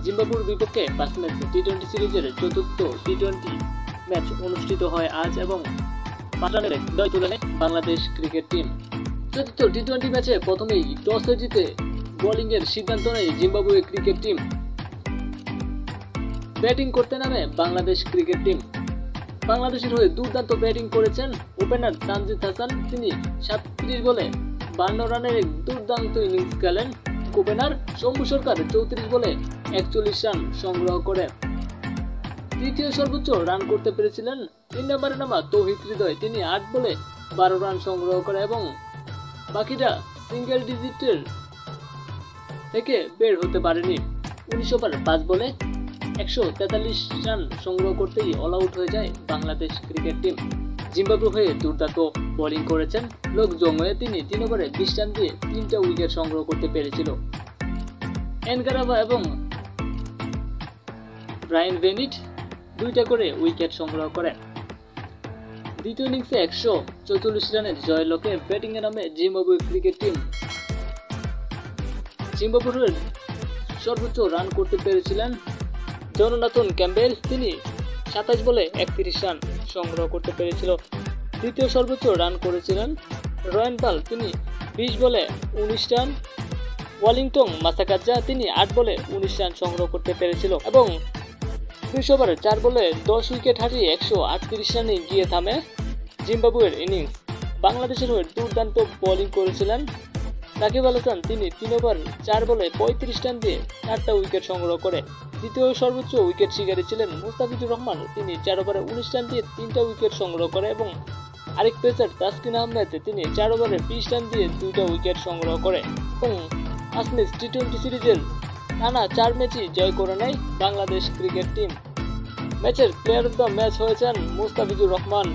জিম্বাবুয়ের বিপক্ষে 5 ম্যাচ টি-20 সিরিজের চতুর্থ টি-20 ম্যাচ অনুষ্ঠিত হয় আজ এবং 5 রানের জয় তুলে নেয় বাংলাদেশ ক্রিকেট টিম। চতুর্থ টি-20 ম্যাচে প্রথমেই টসে জিতে বোলিংয়ের সিদ্ধান্ত নেয় জিম্বাবুয়ে ক্রিকেট টিম। ব্যাটিং করতে নামে বাংলাদেশ ক্রিকেট টিম। বাংলাদেশের হয়ে দুর্দান্ত ব্যাটিং করেছেন ওপেনার তানজিদ হাসান। তিনি 37 বলে 52 রানের এক দুর্দান্ত ইনিংস খেলেন। ওপেনার শম্ভু সরকার 34 বলে 41 রান সংগ্রহ করে তৃতীয় সর্বোচ্চ রান করতে পেরেছিলেন। 3 নম্বরে নামা তৌহিদ হৃদয়, তিনি 8 বলে 12 রান সংগ্রহ করে এবং বাকিরা সিঙ্গেল ডিজিটের থেকে বের হতে পারেনি। 19 ওভার 5 বলে 143 রান সংগ্রহ করতেই অল আউট হয়ে যায় বাংলাদেশ ক্রিকেট টিম। জিম্বাবুয়ে হয়ে দুর্দান্ত বোলিং করেছেন লোক জঙ্গয়ে, তিনি 3 ওভারে 20 রান দিয়ে 3টা উইকেট সংগ্রহ করতে পেরেছিল। এনগারাভা এবং ব্রায়ান বেনিট 2টা করে উইকেট সংগ্রহ করেন। দ্বিতীয় ইনিংসে 144 রানের জয়ের লক্ষ্যে ব্যাটিংয়ে নামে জিম্বাবুয়ে ক্রিকেট টিম। জিম্বাবুয়ের সর্বোচ্চ রান করতে পেরেছিলেন জননাথন ক্যাম্বেল, তিনি 27 বলে 31 রান সংগ্রহ করতে পেরেছিল। দ্বিতীয় সর্বোচ্চ রান করেছিলেন রয়্যান পাল, তিনি 20 বলে 19 রান। ওয়েলিংটন মাসাকাজা, তিনি 8 বলে 19 রান সংগ্রহ করতে পেরেছিল এবং 20 ওভারে 4 বলে 10 উইকেট হারিয়ে 138 রানে গিয়ে থামে জিম্বাবুয়ের ইনিংস। বাংলাদেশের হয়ে দুর্দান্ত বোলিং করেছিলেন রাকিব আল হাসান, তিনি 3 ওভার 4 বলে 35 রান দিয়ে 4টা উইকেট সংগ্রহ করে দ্বিতীয় সর্বোচ্চ উইকেট শিকারী ছিলেন মুস্তাফিজুর রহমান, তিনি 4 ওভারে 19 রান দিয়ে 3টা উইকেট সংগ্রহ করে এবং আরেক পেসার তাসকিন আহমেদ, তিনি 4 ওভারে 20 রান দিয়ে 2টা উইকেট সংগ্রহ করে এবং 5 ম্যাচ টি-20 সিরিজের টানা 4 ম্যাচই জয় করে নেয় বাংলাদেশ ক্রিকেট টিম। ম্যাচের প্লেয়ার অফ দ্য ম্যাচ হয়েছেন মুস্তাফিজুর রহমান।